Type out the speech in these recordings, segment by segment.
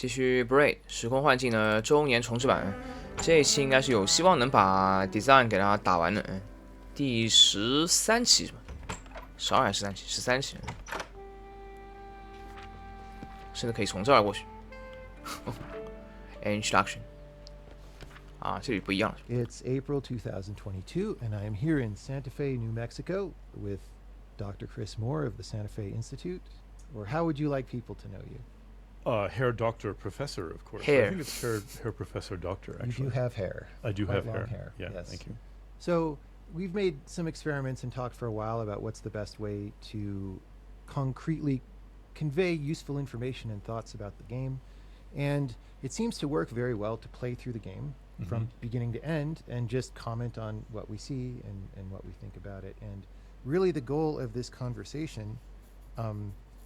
继续 Braid 时空幻境的周年重制版，这一期应该是有希望能把 Design 给它打完的。第13期是吧？12还是13期？13期，甚至可以从这儿过去。Introduction 啊，这里不一样了。It's April 2022, and I am here in Santa Fe, New Mexico, with Dr. Chris Moore of the Santa Fe Institute. Or how would you like people to know you? Hair doctor professor, of course. Hair. I think it's hair professor doctor, actually. You do have hair. I do Quite have long hair. Yeah, yes. thank you. So we've made some experiments and talked for a while about what's the best way to concretely convey useful information and thoughts about the game. And it seems to work very well to play through the game from beginning to end and just comment on what we see and what we think about it. And really the goal of this conversation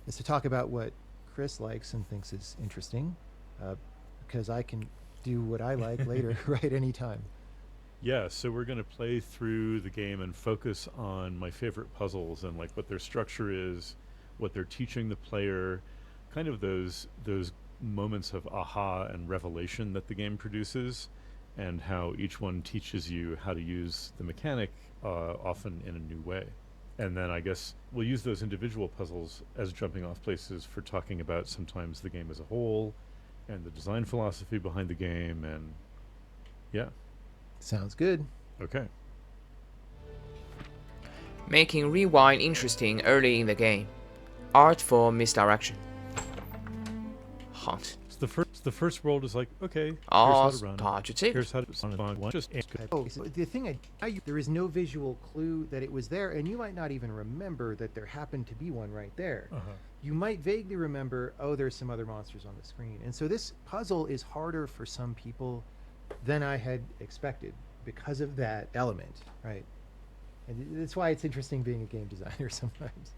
is to talk about what Chris likes and thinks is interesting, because I can do what I like later, right, anytime. Yeah, so we're going to play through the game and focus on my favorite puzzles and like what their structure is, what they're teaching the player, kind of those moments of aha and revelation that the game produces, and how each one teaches you how to use the mechanic, often in a new way. And then I guess we'll use those individual puzzles as jumping off places for talking about sometimes the game as a whole and the design philosophy behind the game. And yeah. Sounds good. Okay. Making rewind interesting early in the game. Artful misdirection. Hunt. So the first world is like, okay, here's 哦 how to run. 啊，就这个 Here's how to run. Just Oh, so the thing there is no visual clue that it was there, and you might not even remember that there happened to be one right there. You might vaguely remember, oh, there's some other monsters on the screen. And so this puzzle is harder for some people than I had expected because of that element, right? And that's why it's interesting being a game designer sometimes.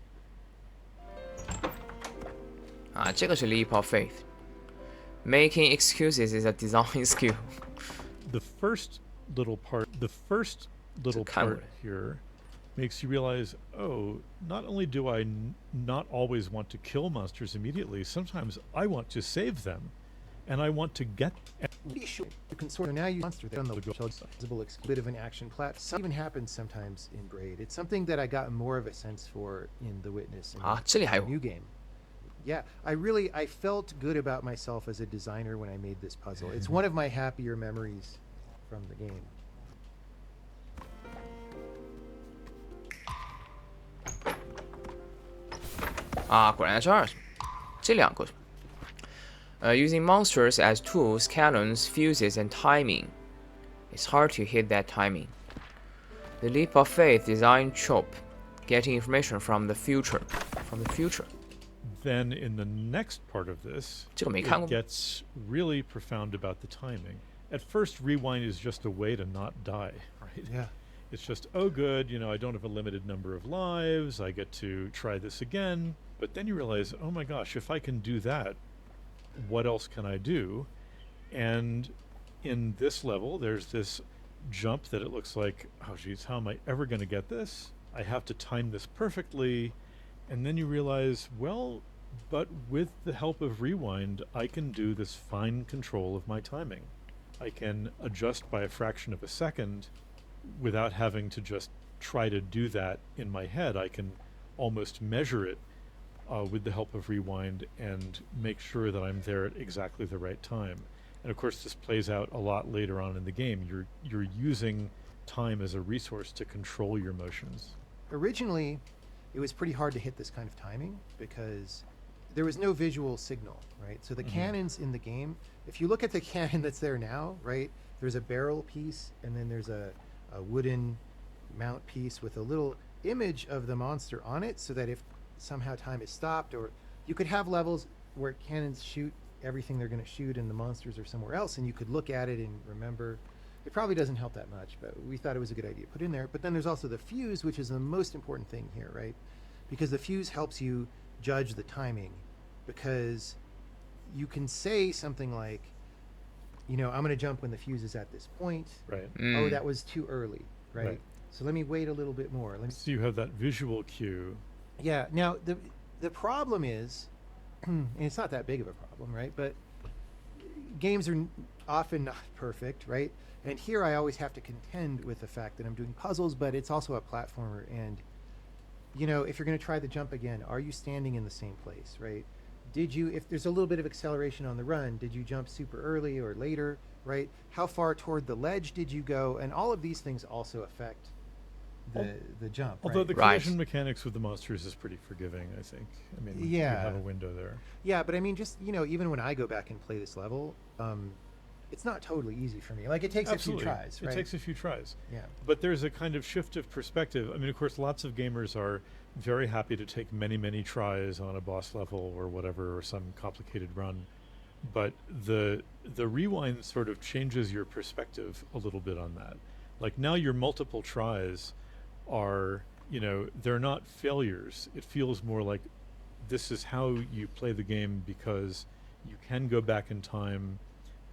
啊，这个是 leap of faith. Making excuses is a design skill. the first little part here makes you realize, oh, not only do I not always want to kill monsters immediately, sometimes I want to save them, and I want to get. You can sort of now use monster there on the visible bit of an action plat. Some even happens sometimes in Braid. It's something that I got more of a sense for in The Witness and 啊，这里还有 the new game. Yeah, I felt good about myself as a designer when I made this puzzle. It's one of my happier memories from the game. 啊，果然在这儿，这两个。Using monsters as tools, cannons, fuses, and timing. It's hard to hit that timing. The leap of faith design trope, getting information from the future. Then in the next part of this, 这个没看过 it gets really profound about the timing. At first, rewind is just a way to not die, right? Yeah. It's just, oh good, I don't have a limited number of lives, I get to try this again. But then you realize, oh my gosh, if I can do that, what else can I do? And in this level, there's this jump that it looks like, oh geez, how am I ever going to get this? I have to time this perfectly. And then you realize, well, but with the help of rewind, I can do this fine control of my timing. I can adjust by a fraction of a second without having to just try to do that in my head. I can almost measure it with the help of rewind and make sure that I'm there at exactly the right time. And of course, this plays out a lot later on in the game. You're using time as a resource to control your motions. Originally, it was pretty hard to hit this kind of timing because there was no visual signal, right? So the cannons in the game, if you look at the cannon that's there now, right, there's a barrel piece and then there's a wooden mount piece with a little image of the monster on it, so that if somehow time is stopped, or you could have levels where cannons shoot everything they're going to shoot and the monsters are somewhere else, and you could look at it and remember. It probably doesn't help that much, but we thought it was a good idea to put in there. But then there's also the fuse, which is the most important thing here, right? Because the fuse helps you judge the timing, because you can say something like, I'm going to jump when the fuse is at this point. Right. Oh, that was too early, right? So let me wait a little bit more. So you have that visual cue. Yeah. Now the problem is, and it's not that big of a problem, right? But games are often not perfect, right? And here I always have to contend with the fact that I'm doing puzzles, but it's also a platformer. And, if you're going to try the jump again, are you standing in the same place, right? If there's a little bit of acceleration on the run, did you jump super early or later, right? How far toward the ledge did you go? And all of these things also affect the jump. Although right? the collision mechanics with the monsters is pretty forgiving, I think. I mean, you have a window there. Yeah, but I mean, just even when I go back and play this level, it's not totally easy for me. Like it takes Absolutely. a few tries. Right? It takes a few tries. Yeah. But there's a kind of shift of perspective. I mean, of course, lots of gamers are very happy to take many, many tries on a boss level or whatever, or some complicated run. But the rewind sort of changes your perspective a little bit on that. Like now your multiple tries are, they're not failures. It feels more like this is how you play the game because you can go back in time,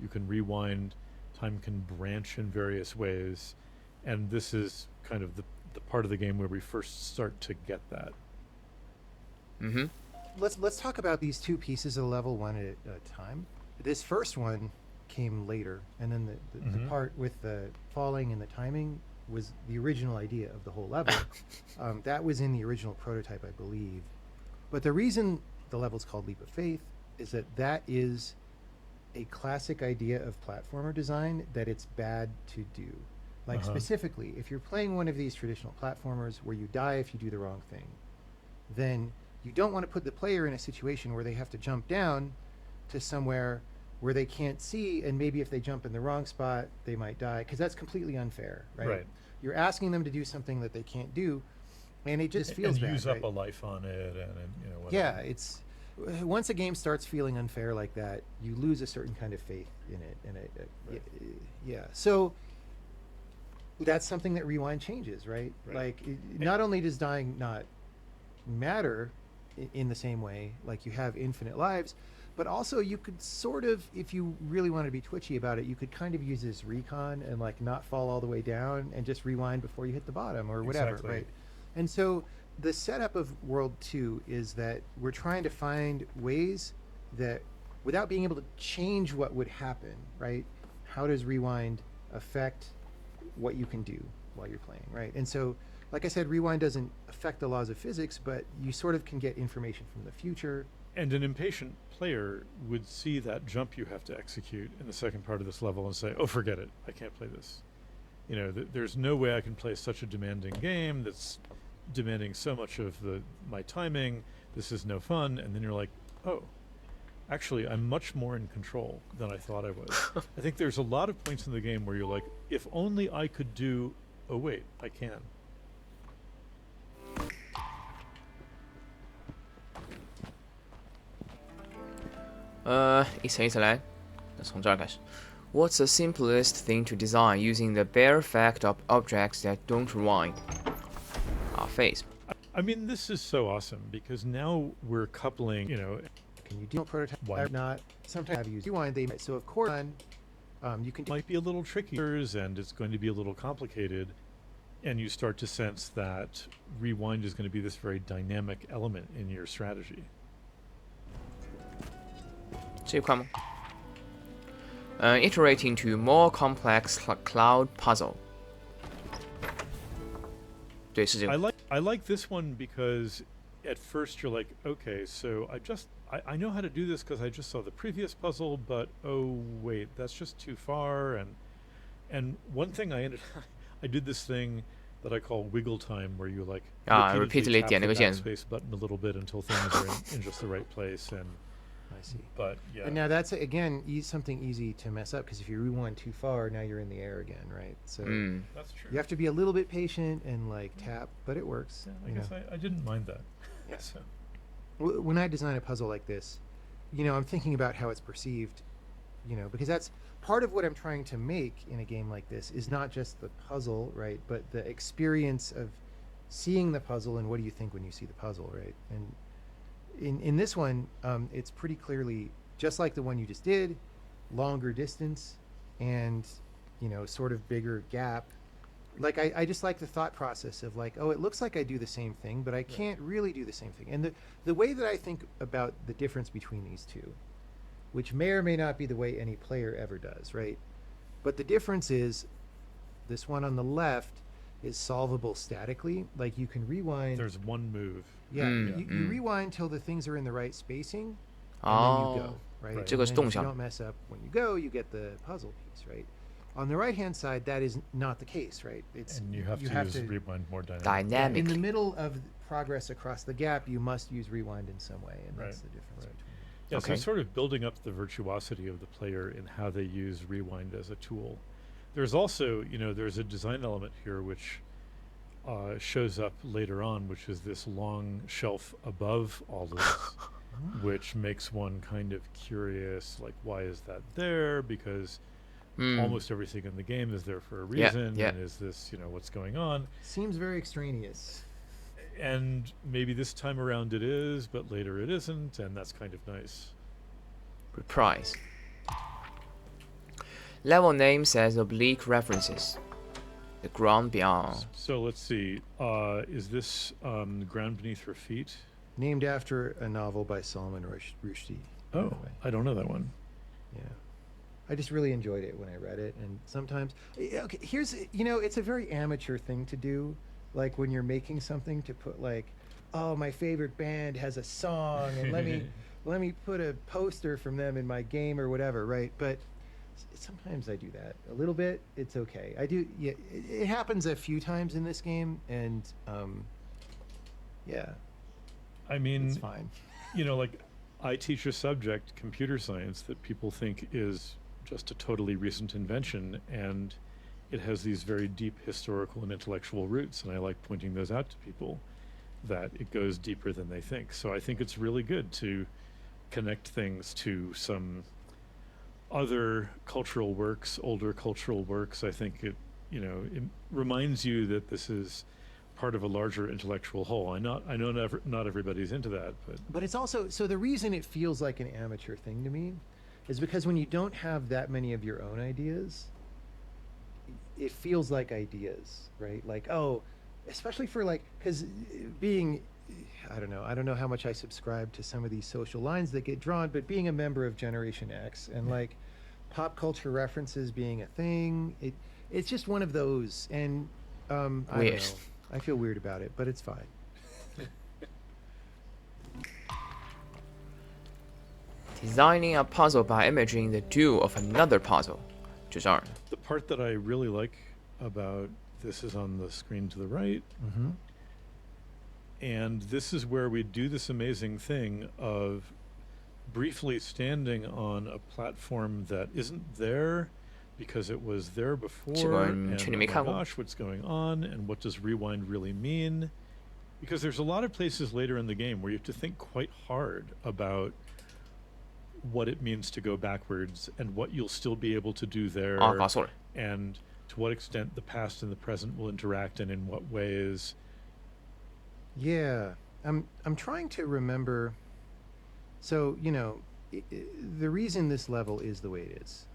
you can rewind, time can branch in various ways, and this is kind of the part of the game where we first start to get that. Mm-hmm. Let's talk about these two pieces of level one at a time. This first one came later, and then the part with the falling and the timing was the original idea of the whole level. That was in the original prototype, I believe. But the reason the level's called Leap of Faith is that is a classic idea of platformer design that it's bad to do. Like specifically, if you're playing one of these traditional platformers where you die if you do the wrong thing, then you don't want to put the player in a situation where they have to jump down to somewhere where they can't see, and maybe if they jump in the wrong spot, they might die, because that's completely unfair, right? Right. You're asking them to do something that they can't do, and it just feels and bad. use right? up a life on it, and whatever. Yeah, it's once a game starts feeling unfair like that, you lose a certain kind of faith in it, and yeah. So that's something that Rewind changes, right? Like, not only does dying not matter in the same way, like you have infinite lives, but also you could sort of, if you really want to be twitchy about it, you could kind of use this recon and like not fall all the way down and just rewind before you hit the bottom or whatever, Exactly. right? And so the setup of World 2 is that we're trying to find ways that, without being able to change what would happen, right? How does Rewind affect what you can do while you're playing, right? And so, like I said, Rewind doesn't affect the laws of physics, but you sort of can get information from the future. And an impatient player would see that jump you have to execute in the second part of this level and say, oh, forget it, I can't play this. There's no way I can play such a demanding game that's demanding so much of my timing. This is no fun. And then you're like, oh, actually, I'm much more in control than I thought I was. I think there's a lot of points in the game where you're like, if only I could do, oh, wait, I can. 一层一层来，那从这儿开始。What's the simplest thing to design using the bare fact of objects that don't rewind? Face. I mean, this is so awesome because now we're coupling, Can you do prototype Why? or not? Sometimes have used Rewind. So of course, you can. Might be a little tricky and it's going to be a little complicated, and you start to sense that rewind is going to be this very dynamic element in your strategy. 这一块吗？Iterating to more complex cloud puzzle. 对，是这个。 I like this one because at first you're like, okay, so I know how to do this because I just saw the previous puzzle, but oh wait, that's just too far. And one thing I did this thing that I call wiggle time, where you like repeatedly tap 点那个 the 键。 backspace button a little bit until things are in just the right place. And I see. but yeah, And now that's again something easy to mess up, because if you rewind too far, now you're in the air again, right? So that's true. you have to be a little bit patient and like tap, but it works. I guess I didn't mind that. Yeah. So. When I design a puzzle like this, I'm thinking about how it's perceived, because that's part of what I'm trying to make in a game like this is not just the puzzle, right, but the experience of seeing the puzzle and what do you think when you see the puzzle, right? And in this one, it's pretty clearly just like the one you just did, longer distance and sort of bigger gap. Like I just like the thought process of like, oh, it looks like I do the same thing, but I can't really do the same thing. And the way that I think about the difference between these two which may or may not be the way any player ever does, right? But the difference is this one on the left is solvable statically. Like you can rewind. There's one move. Yeah, Mm, you rewind till the things are in the right spacing, and then you go, Oh, right? Right. And 这个是 then 动 if you 向。 don't mess up when you go, you get the puzzle piece, right? On the right-hand side, that is not the case, right? It's And you have to use rewind more dynamically. yeah, in the Dynamically. middle of progress across the gap, you must use rewind in some way, and that's Right, the difference right. between them. Yeah, so Okay. it's sort of building up the virtuosity of the player in how they use rewind as a tool. There's also, there's a design element here which shows up later on, which is this long shelf above all of this, which makes one kind of curious, like, why is that there? Because almost everything in the game is there for a Yeah, reason, yeah. and is this, what's going on? Seems very extraneous. And maybe this time around it is, but later it isn't, and that's kind of nice. Reprise. Level names as oblique references. The ground beyond. So let's see. Is this The Ground Beneath Her Feet? Named after a novel by Salman Rushdie. by the Oh, way. I don't know that one. Yeah. I just really enjoyed it when I read it, and sometimes okay, here's it's a very amateur thing to do, like when you're making something to put like, oh, my favorite band has a song, and let me put a poster from them in my game or whatever, right? But sometimes I do that a little bit. It's okay. I do. Yeah, it happens a few times in this game, and yeah, I mean, it's fine. like I teach a subject, computer science, that people think is just a totally recent invention, and it has these very deep historical and intellectual roots, and I like pointing those out to people, that it goes deeper than they think. So I think it's really good to connect things to some other cultural works, older cultural works. I think it reminds you that this is part of a larger intellectual whole. I know not everybody's into that, But it's also so the reason it feels like an amateur thing to me is because when you don't have that many of your own ideas, it feels like ideas, right? Like, oh, especially for like, because being, I don't know how much I subscribe to some of these social lines that get drawn, but being a member of Generation X and like pop culture references being a thing, it's just one of those. And I don't Weird. know. I feel weird about it, but it's fine. Designing a puzzle by imaging the do of another puzzle. 就是2。 the part that I really like about this is on the screen to the right. Mm-hmm. And this is where we do this amazing thing of briefly standing on a platform that isn't there because it was there before. 这个 And 确实 oh 没 my 看过。 gosh, what's going on? And what does rewind really mean? Because there's a lot of places later in the game where you have to think quite hard about what it means to go backwards and what you'll still be able to do there. 啊，搞错了。 And to what extent the past and the present will interact and in what ways. Yeah, I'm trying to remember. So the reason this level is the way it is,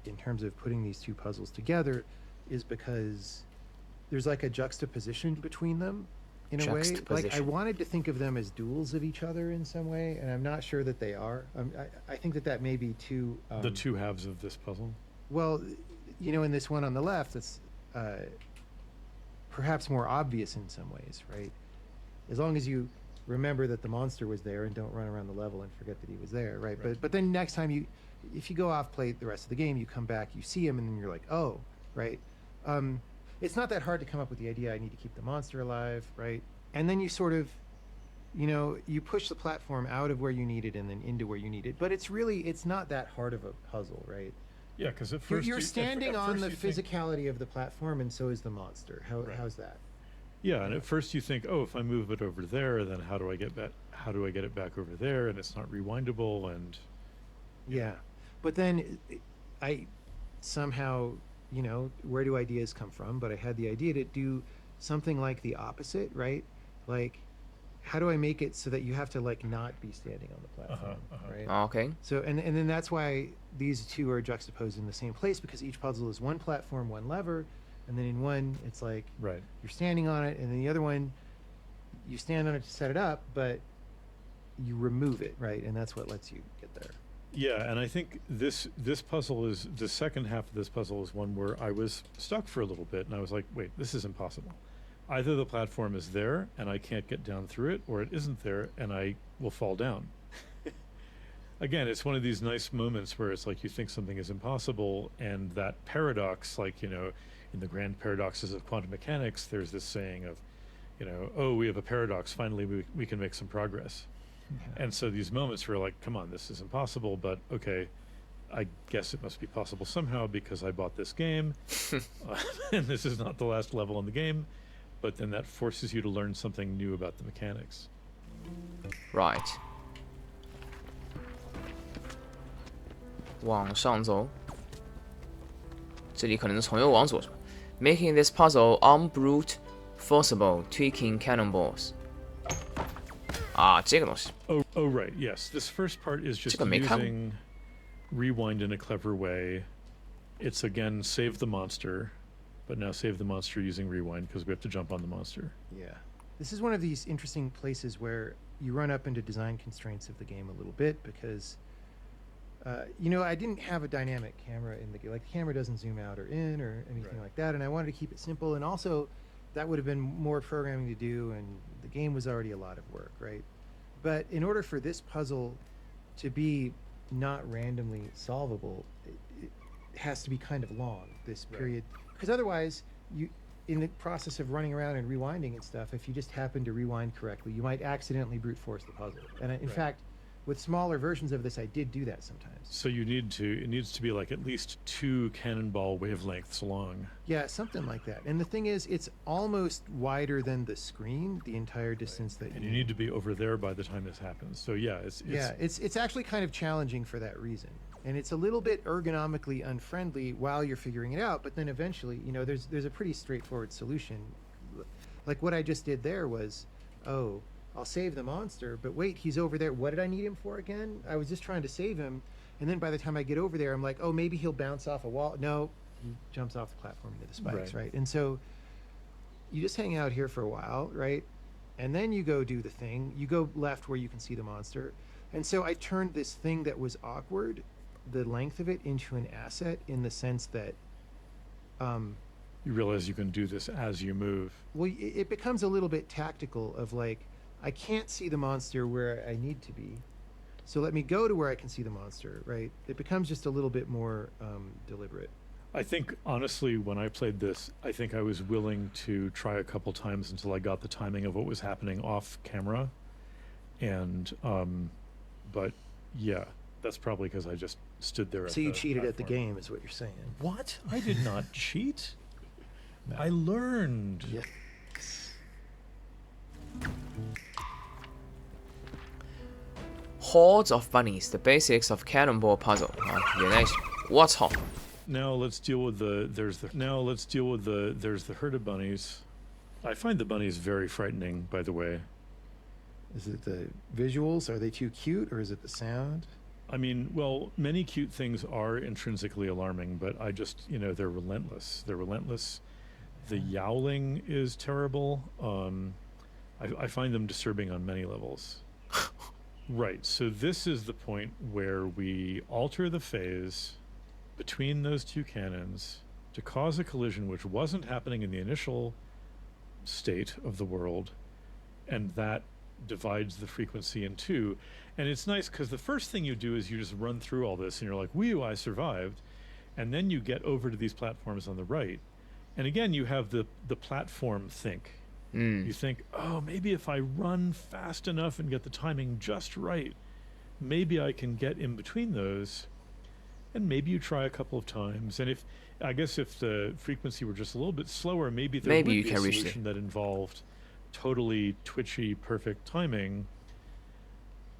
in terms of putting these two puzzles together, is because there's like a juxtaposition between them, in a way. Like I Juxtaposition. wanted to think of them as duals of each other in some way, and I'm not sure that they are. I think that may be too. The two halves of this puzzle. Well, in this one on the left, it's perhaps more obvious in some ways, right? As long as you remember that the monster was there and don't run around the level and forget that he was there, right? Right. But then next time if you go off, play the rest of the game, you come back, you see him, and then you're like, oh, right? It's not that hard to come up with the idea, I need to keep the monster alive, right? And then you sort of, you push the platform out of where you need it and then into where you need it. But it's not that hard of a puzzle, right? Yeah, because at first You're at standing on first the you think- physicality of the platform, and so is the monster. Right. How's that? Yeah, and at first you think, oh, if I move it over there, then how do I get it back over there? And it's not rewindable, and Yeah. But then I somehow, where do ideas come from? But I had the idea to do something like the opposite, right? Like, how do I make it so that you have to like not be standing on the platform, right? 啊 OK， So and then that's why these two are juxtaposed in the same place, because each puzzle is one platform, one lever, and then in one it's like right. you're standing on it, and then the other one you stand on it to set it up, but you remove it, right? And that's what lets you get there. Yeah, and I think this puzzle is the second half of this puzzle is one where I was stuck for a little bit, and I was like, wait, this is impossible. Either the platform is there and I can't get down through it, or it isn't there and I will fall down. Again, it's one of these nice moments where it's like you think something is impossible, and that paradox, like, in the grand paradoxes of quantum mechanics, there's this saying of, oh, we have a paradox, finally we can make some progress. Yeah. And so these moments where like, come on, this is impossible, but okay, I guess it must be possible somehow because I bought this game, and this is not the last level in the game, but then that forces you to learn something new about the mechanics. Right. 往上走，这里可能是从右往左是吧 ？Making this puzzle unbrute forcible, tweaking cannonballs. 啊，这个东西。Oh, right, yes. This first part is just 这个没看过。 using rewind in a clever way. It's again save the monster, but now save the monster using rewind because we have to jump on the monster. Yeah. This is one of these interesting places where you run up into design constraints of the game a little bit because, I didn't have a dynamic camera in the game. Like, the camera doesn't zoom out or in or anything Right. like that, and I wanted to keep it simple. And also, that would have been more programming to do, and the game was already a lot of work, right? But in order for this puzzle to be not randomly solvable, it has to be kind of long, this Right. period, because otherwise you, in the process of running around and rewinding and stuff, if you just happen to rewind correctly, you might accidentally brute force the puzzle. And in Right. fact, with smaller versions of this, I did do that sometimes. So it needs to be like at least 2 cannonball wavelengths long. Yeah, something like that. And the thing is, it's almost wider than the screen, the entire distance that And you need to be over there by the time this happens. So yeah, it's actually kind of challenging for that reason. And it's a little bit ergonomically unfriendly while you're figuring it out, but then eventually, there's a pretty straightforward solution. Like what I just did there was, oh, I'll save the monster, but wait, he's over there. What did I need him for again? I was just trying to save him, and then by the time I get over there, I'm like, oh, maybe he'll bounce off a wall. No, he jumps off the platform into the spikes, right? And so you just hang out here for a while, right? And then you go do the thing. You go left where you can see the monster. And so I turned this thing that was awkward, the length of it, into an asset in the sense that, you realize you can do this as you move. well, it becomes a little bit tactical of like, I can't see the monster where I need to be, so let me go to where I can see the monster, right? It becomes just a little bit more deliberate. I think honestly, when I played this, I think I was willing to try a couple times until I got the timing of what was happening off camera, and but yeah, that's probably because I just stood there. So you cheated at the game, is what you're saying? What? I did not cheat. No. I learned. Yeah. Hordes of bunnies, the basics of cannonball puzzle 啊，原来是我操 Now let's deal with there's the herd of bunnies. I find the bunnies very frightening, by the way. Is it the visuals? Are they too cute, or is it the sound? I mean, well, many cute things are intrinsically alarming, but I just, they're relentless. They're relentless. The yowling is terrible. I find them disturbing on many levels. Right, so this is the point where we alter the phase between those two cannons to cause a collision which wasn't happening in the initial state of the world, and that divides the frequency in two. And it's nice because the first thing you do is you just run through all this and you're like, whew, I survived. And then you get over to these platforms on the right. And again, you have the platform think. You think, oh, maybe if I run fast enough and get the timing just right, maybe I can get in between those. And maybe you try a couple of times. And if the frequency were just a little bit slower, maybe there would you be can a reach solution that involved totally twitchy, perfect timing.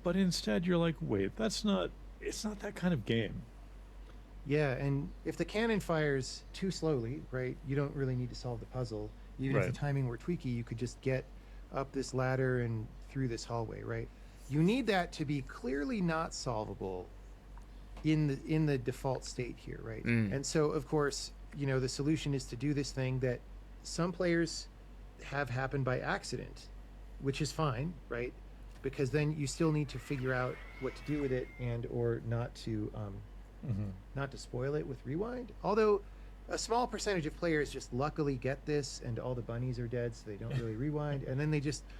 But instead you're like, wait, it's not that kind of game. Yeah, and if the cannon fires too slowly, right, you don't really need to solve the puzzle. Even if Right. the timing were tweaky, you could just get up this ladder and through this hallway, right? You need that to be clearly not solvable in the default state here, right? And so, of course, the solution is to do this thing that some players have happen by accident, which is fine, right? because then you still need to figure out what to do with it and or not to spoil it with rewind. Although a small percentage of players just luckily get this and all the bunnies are dead, so they don't really rewind, and then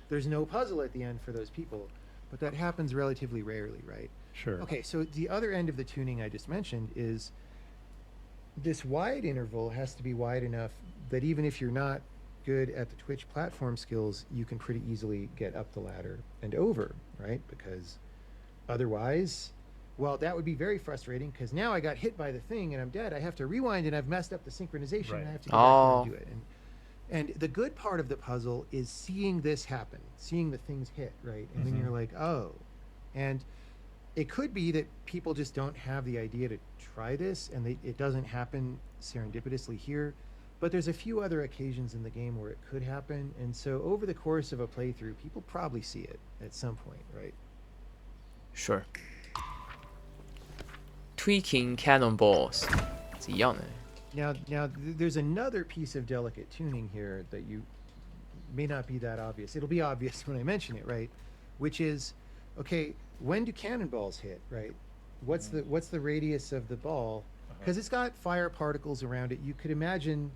there's no puzzle at the end for those people. But that happens relatively rarely, right? Sure. Okay, so the other end of the tuning I just mentioned is this wide interval has to be wide enough that even if you're not good at the Twitch platform skills, you can pretty easily get up the ladder and over, right? Because otherwise, well, that would be very frustrating because now I got hit by the thing and I'm dead. I have to rewind and I've messed up the synchronization and I have to go back and do it. And the good part of the puzzle is seeing this happen, seeing the things hit, right? And then you're like, oh. And it could be that people just don't have the idea to try this and it doesn't happen serendipitously here. But there's a few other occasions in the game where it could happen. And so over the course of a playthrough, people probably see it at some point, right? Sure. Tweaking cannonballs 是一样的。 Now, there's another piece of delicate tuning here that you may not be that obvious. It'll be obvious when I mention it, right? Which is, okay, when do cannonballs hit, right? What's the radius of the ball? Because it's got fire particles around it. You could imagine,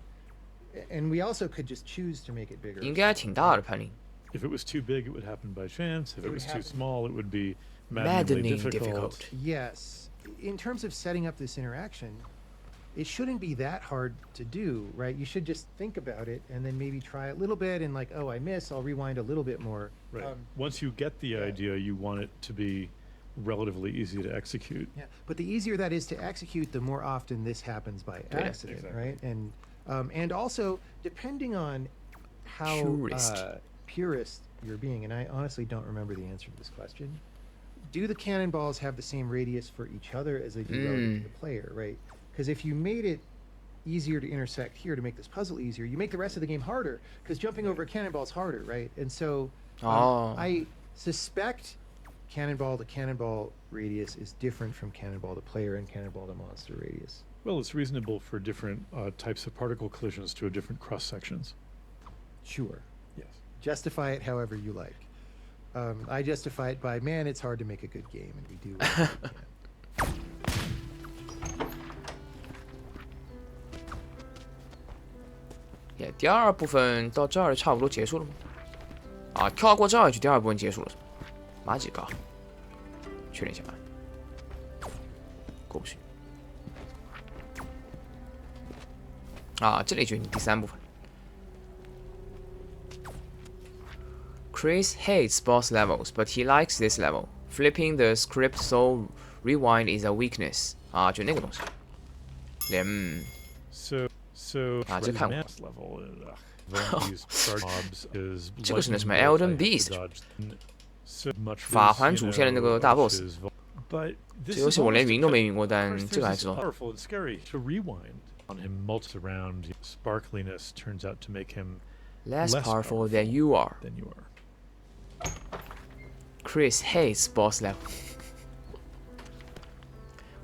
and we also could just choose to make it bigger. 应该挺大的判定。 If it was too big, it would happen by chance. If it was too small, it would be Maddening maddeningly difficult. Yes. In terms of setting up this interaction, it shouldn't be that hard to do, right? You should just think about it and then maybe try a little bit and like, oh, I miss, I'll rewind a little bit more. Right. Once you get the idea, you want it to be relatively easy to execute. Yeah, but the easier that is to execute, the more often this happens by accident, exactly. right? And also, depending on how purist you're being, and I honestly don't remember the answer to this question, do the cannonballs have the same radius for each other as they do relative to the player, right? Because if you made it easier to intersect here to make this puzzle easier, you make the rest of the game harder because jumping over a cannonball is harder, right? And so I suspect cannonball to cannonball radius is different from cannonball to player and cannonball to monster radius. Well, it's reasonable for different types of particle collisions to have different cross sections. Sure. Yes. Justify it however you like. I justify it by, man, it's hard to make a good game, and we do what we can. Yeah, 第二部分到这儿差不多结束了吗？啊，跳过这儿就第二部分结束了，哪几个啊？确认一下啊。过不去。啊，这里就第三部分。Chris hates boss levels, but he likes this level. Flipping the script so rewind is a weakness. 啊，就那个东西。So Ah, for这看过。 the mass level, these charge mobs is 这个是那什么 lightning bolt, Elden I have to Beast dodge so much 法 for 环 this, 主 you 线的那个 know, 大 boss， is But 这 this 游 is 戏我连 almost 云都没 because 云过，但 first 这个还 there's 知道。 this powerful and scary to rewind on him mults around. Sparkliness turns out to make him Less less powerful than you are. than you are. Chris hates boss level.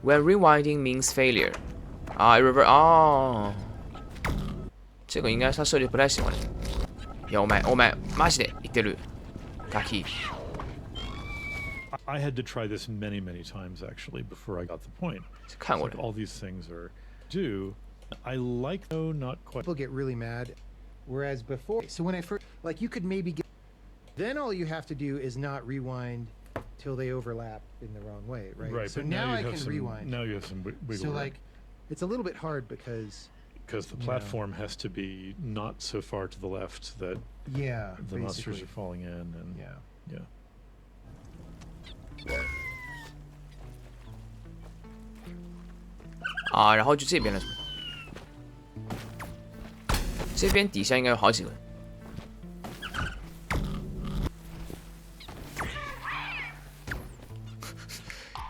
When rewinding means failure. 啊 ，reverse 哦，这个应该是他设计不太喜欢的。いやお前マジで言ってる。ガキ。 I had to try this many times actually before I got the point. 看过 Like 的。 all these things are do. I like though not quite. People get really mad, whereas before, so when I first, like you could maybe get, then all you have to do is not rewind till they overlap in the wrong way, right? Right. So but now you I have can some, rewind. Now you have some wiggle So room. like, it's a little bit hard because The platform has to be not so far to the left that yeah, the monsters basically. are falling in, and Yeah. yeah. 啊，然后就这边了是吗？这边底下应该有好几个。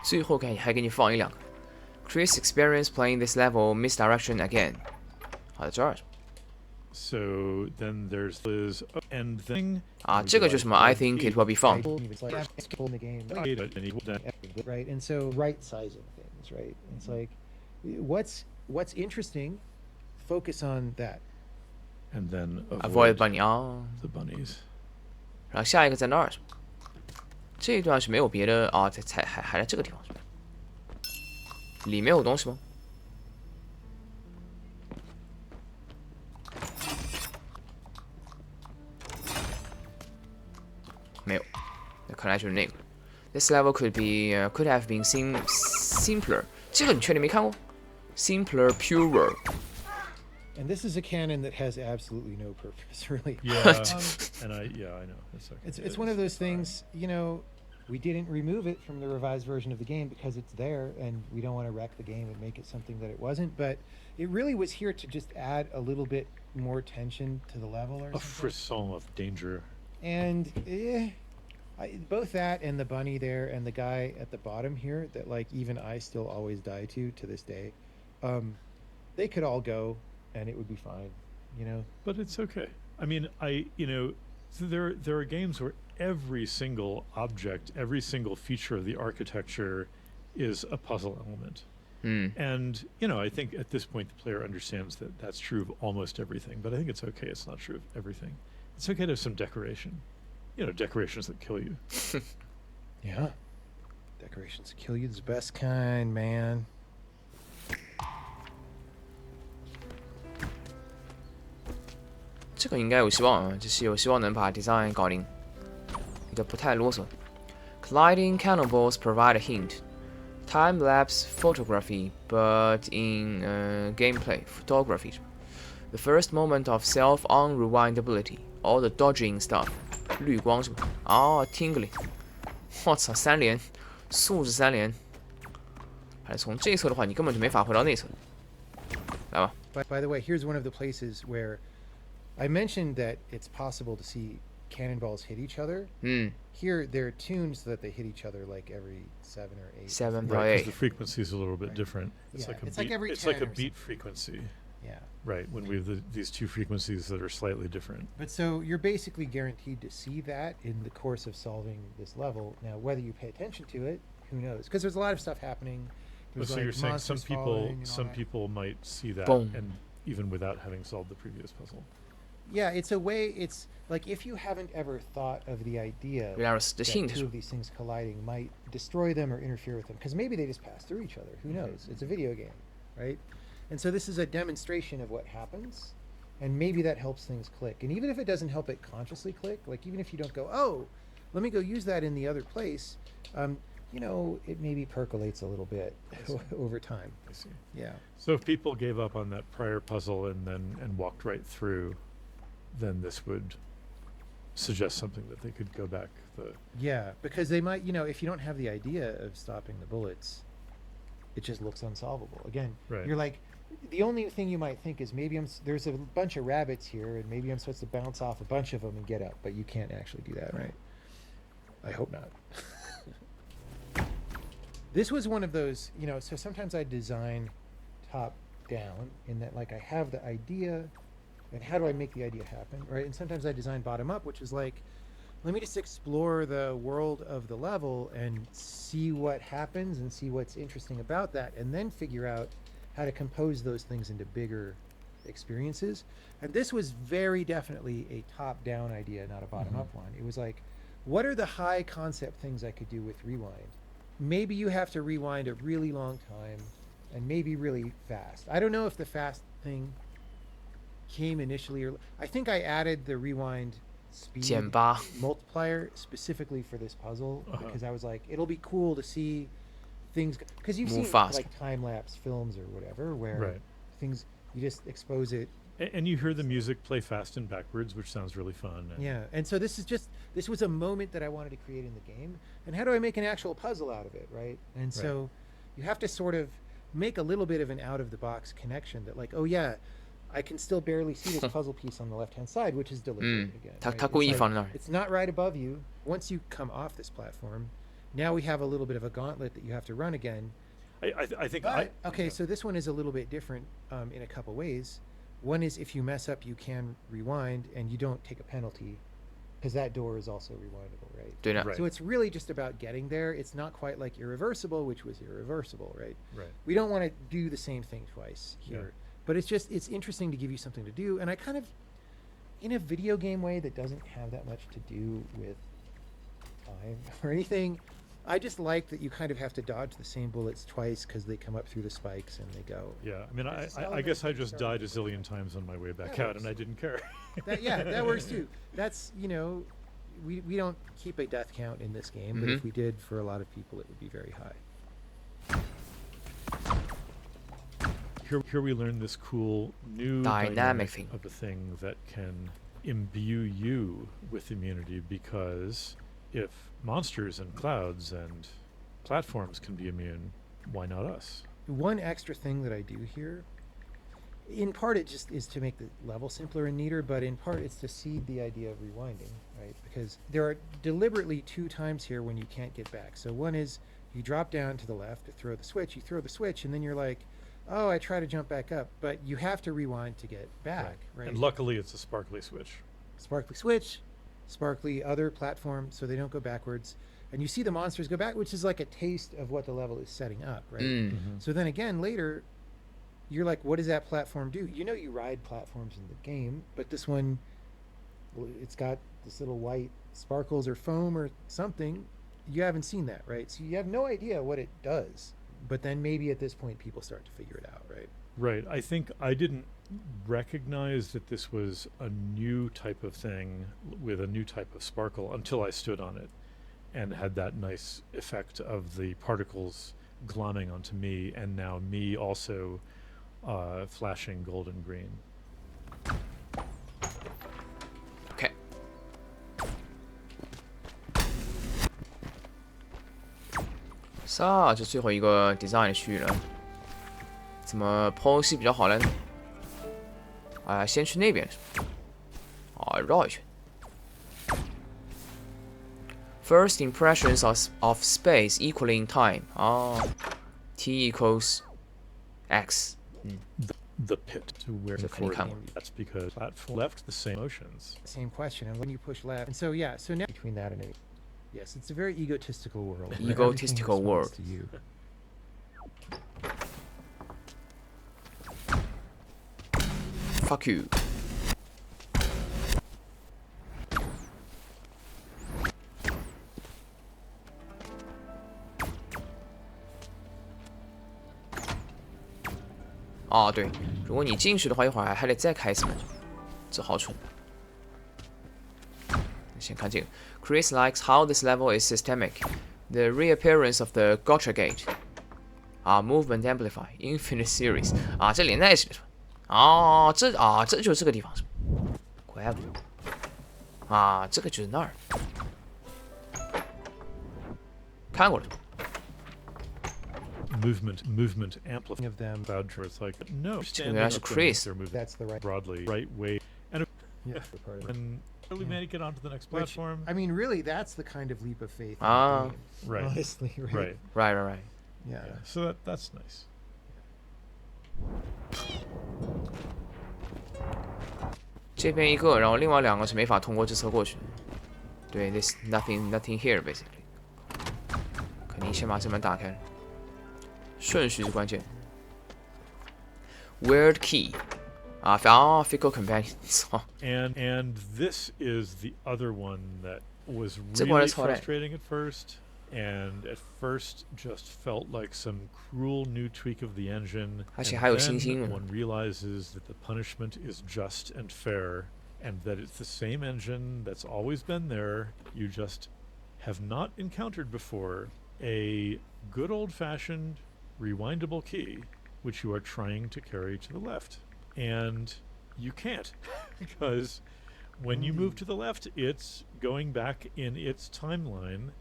最后还给你放一两个。Chris experienced playing this level misdirection again。好，在这儿。 So then there's Liz and thing. 啊，这个就是什么 I think it will be fun。 It's like in the game, right? And so right sizing things, right? It's like, what's interesting? Focus on that. And then Avoid bunny 啊， the bunnies. 然后下一个在那儿。这一段是没有别的啊，还在这个地方是吧？里面有东西吗？没有，那看来就是那个。This level could have been simpler。这个你确定没看过？Simpler, purer. And this is a canon that has absolutely no purpose, really. Yeah, and I know. It's one of those things, we didn't remove it from the revised version of the game because it's there, and we don't want to wreck the game and make it something that it wasn't. But it really was here to just add a little bit more tension to the level or A something. frisson of danger. And both that and the bunny there and the guy at the bottom here that like even I still always die to this day, they could all go and it would be fine, But it's okay. I mean, there are games where every single object, every single feature of the architecture is a puzzle element. And, I think at this point the player understands that that's true of almost everything, but I think it's okay it's not true of everything. It's okay to have some decoration. Decorations that kill you. Yeah. Decorations kill you the best kind, man. 这个应该有希望啊，就是有希望能把 design 搞定，一个不太啰嗦。Colliding cannonballs provide a hint. Time-lapse photography, but in gameplay photography. The first moment of self-unrewindability, all the dodging stuff. 绿光是吧？哦 ，tingly。我操，3连，素质3连。还从这一侧的话，你根本就没法回到内侧。来吧。By the way, here's one of the places where I mentioned that it's possible to see cannonballs hit each other. Here, they're tuned so that they hit each other like every 7 or 8. 7 by Right, 8. because the frequency is a little bit different. It's Yeah, like a it's beat, like every it's like 10 a or beat something. frequency. Yeah. Right, when we have these two frequencies that are slightly different. But so you're basically guaranteed to see that in the course of solving this level. Now, whether you pay attention to it, who knows? Because there's a lot of stuff happening. There's So like you're saying some monsters people falling and all some that. people might see that Boom. and even without having solved the previous puzzle. Yeah, it's a way. It's like if you haven't ever thought of the idea 原来是 the that hint two 是 of these things colliding might destroy them or interfere with them, because maybe they just pass through each other. Who knows? It's a video game, right? And so this is a demonstration of what happens, and maybe that helps things click. And even if it doesn't help it consciously click, like even if you don't go, oh, let me go use that in the other place, it maybe percolates a little bit over time. I see. Yeah. So if people gave up on that prior puzzle and walked right through, then this would suggest something that they could go back Yeah, because they might, if you don't have the idea of stopping the bullets, it just looks unsolvable. Again, Right. You're like, the only thing you might think is maybe there's a bunch of rabbits here, and maybe I'm supposed to bounce off a bunch of them and get up, but you can't actually do that, right? I hope not. This was one of those, so sometimes I design top down in that, like, I have the idea, and how do I make the idea happen, right? And sometimes I design bottom up, which is like, let me just explore the world of the level and see what happens and see what's interesting about that, and then figure out how to compose those things into bigger experiences. And this was very definitely a top-down idea, not a bottom-up one. It was like, what are the high concept things I could do with rewind? Maybe you have to rewind a really long time and maybe really fast. I don't know if the fast thing came initially, or I think I added the rewind speed 减8 multiplier specifically for this puzzle because I was like, it'll be cool to see things, because you've Move seen fast. like time-lapse films or whatever where Right. things, you just expose it. And you hear the music play fast and backwards, which sounds really fun. Yeah, and so this was a moment that I wanted to create in the game, and how do I make an actual puzzle out of it, right? And so you have to sort of make a little bit of an out-of-the-box connection that, like, oh yeah, I can still barely see this puzzle piece on the left-hand side, which is deliberate again. 他 right? 他故意 It's 放 like, 在那儿。 it's not right above you. Once you come off this platform, now we have a little bit of a gauntlet that you have to run again. I think Okay, so this one is a little bit different in a couple ways. One is if you mess up, you can rewind and you don't take a penalty, because that door is also rewindable, right? 对的 Right. So it's really just about getting there. It's not quite like irreversible, which was irreversible, right? Right. We don't want to do the same thing twice here. But it's interesting to give you something to do. And I kind of, in a video game way that doesn't have that much to do with time or anything. I just like that you kind of have to dodge the same bullets twice because they come up through the spikes and they go. Yeah, I mean, This is I element guess I that just started died a with zillion times on my way back That out, and I works. didn't care. That works too. That's, we don't keep a death count in this game, but if we did, for a lot of people, it would be very high. Here we learn this cool new Dynamic thing. of a thing that can imbue you with immunity, because if monsters and clouds and platforms can be immune, why not us? One extra thing that I do here, in part it just is to make the level simpler and neater, but in part it's to seed the idea of rewinding, right? Because there are deliberately 2 times here when you can't get back. So one is you drop down to the left to throw the switch, you throw the switch, and then you're like, oh, I try to jump back up, but you have to rewind to get back, right? And luckily it's a sparkly switch. Sparkly switch, sparkly other platform, so they don't go backwards. And you see the monsters go back, which is like a taste of what the level is setting up, right? So then again, later, you're like, what does that platform do? You ride platforms in the game, but this one, it's got this little white sparkles or foam or something. You haven't seen that, right? So you have no idea what it does. But then maybe at this point, people start to figure it out, right? Right. I think I didn't recognize that this was a new type of thing with a new type of sparkle until I stood on it and had that nice effect of the particles glomming onto me, and now me also flashing gold and green. OK， 这最后一个 design 的区域了，怎么剖析比较好呢？先去那边，绕一圈。First impressions of space equaling time. T equals x. The pit to where So before can you that's because platform left the same motions. Same question. And when you push left, and so now between that and it, yes, it's a very egotistical world. where Egotistical everything world. responds to you. Fuck you.哦，对，如果你进去的话，一会儿还得再开一次门，这好蠢。先看这个 ，Chris likes how this level is systemic. The reappearance of the gotcha gate. Movement amplify, infinite series. 这连在一起的是吧？这就是这个地方是吧？怪不得。这个就是那儿。看过了。Movement amplifying Of them. cloud it's like no. That's Chris. They're moving That's the right. broadly right way, and Yeah. Part of it. and really make it onto the next Which, platform. I mean, really, that's the kind of leap of faith. In Ah. the game, Right. Honestly, right? Right. Right. Yeah. Yeah. So that's nice. 这边一个，然后另外2个是没法通过这侧过去的。对 ，this nothing here basically。肯定先把这门打开，顺序是关键。Weird key，fickle companion， 操 And this is the other one that was 这关 really 是错的。 frustrating at first, and at first just felt like some cruel new tweak of the engine. 而且 And 还有星星 then 呢。 one realizes that the punishment is just and fair, and that it's the same engine that's always been there. You just have not encountered before a good old-fashioned rewindable key, which you are trying to carry to the left. And you can't, because when you move to the left, it's going back in its timeline.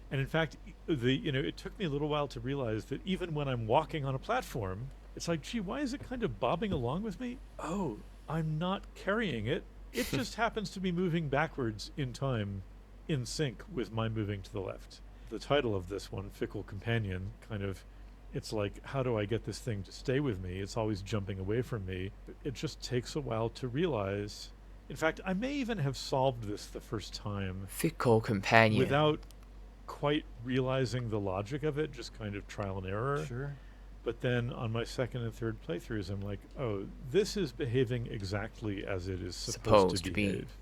And in fact, it took me a little while to realize that even when I'm walking on a platform, it's like, gee, why is it kind of bobbing along with me? Oh, I'm not carrying it. It just happens to be moving backwards in time, in sync with my moving to the left. The title of this one, Fickle Companion, it's like, how do I get this thing to stay with me? It's always jumping away from me. It just takes a while to realize. In fact, I may even have solved this the first time Fickle companion。 without quite realizing the logic of it, just kind of trial and error. Sure. But then on my second and third playthroughs, I'm like, oh, this is behaving exactly as it is supposed to be. behave.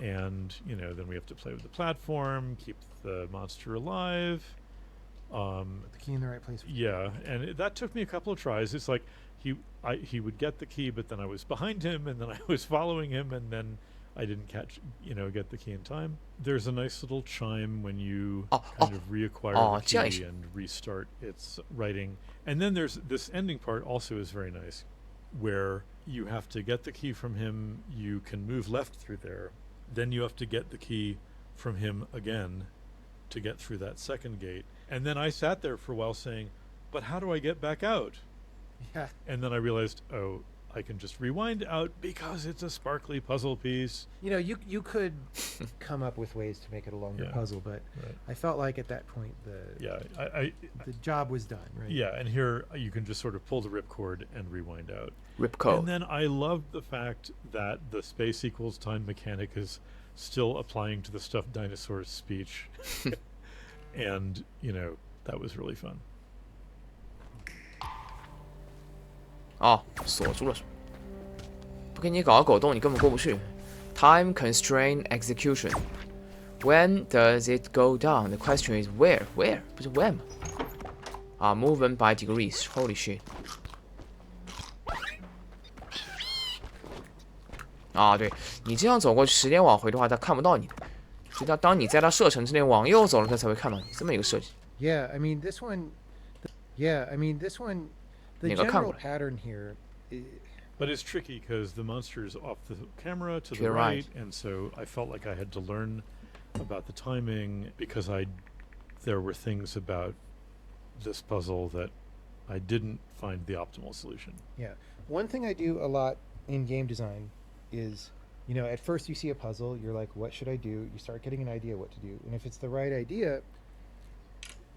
and then we have to play with the platform, keep the monster alive. Put the key in the right place. Yeah, and that took me a couple of tries. It's like he would get the key, but then I was behind him, and then I was following him, and then I didn't get the key in time. There's a nice little chime when you kind of reacquire the key and restart its writing. And then there's this ending part also is very nice, where you have to get the key from him. You can move left through there. Then you have to get the key from him again to get through that second gate. And then I sat there for a while saying, but how do I get back out? Yeah. And then I realized, I can just rewind out because it's a sparkly puzzle piece. You could come up with ways to make it a longer puzzle, but I felt like at that point the job was done, right? Yeah, and here you can just sort of pull the ripcord and rewind out. Ripcord. And then I loved the fact that the space equals time mechanic is still applying to the stuffed dinosaur's speech. And, that was really fun. 锁住了，不给你搞个狗洞，你根本过不去。Time constraint execution. When does it go down? The question is where? Where? 不是 when 吗？movement by degrees. Holy shit. 对，你这样走过去，时间往回的话，他看不到你的。就当你在他射程之内往右走了，他才会看到你。这么一个设计。Yeah, I mean this one. The general pattern here. But it's tricky because the monster's off the camera to the right, and so I felt like I had to learn about the timing because there were things about this puzzle that I didn't find the optimal solution. Yeah. One thing I do a lot in game design is, at first you see a puzzle, you're like, what should I do? You start getting an idea what to do. And if it's the right idea,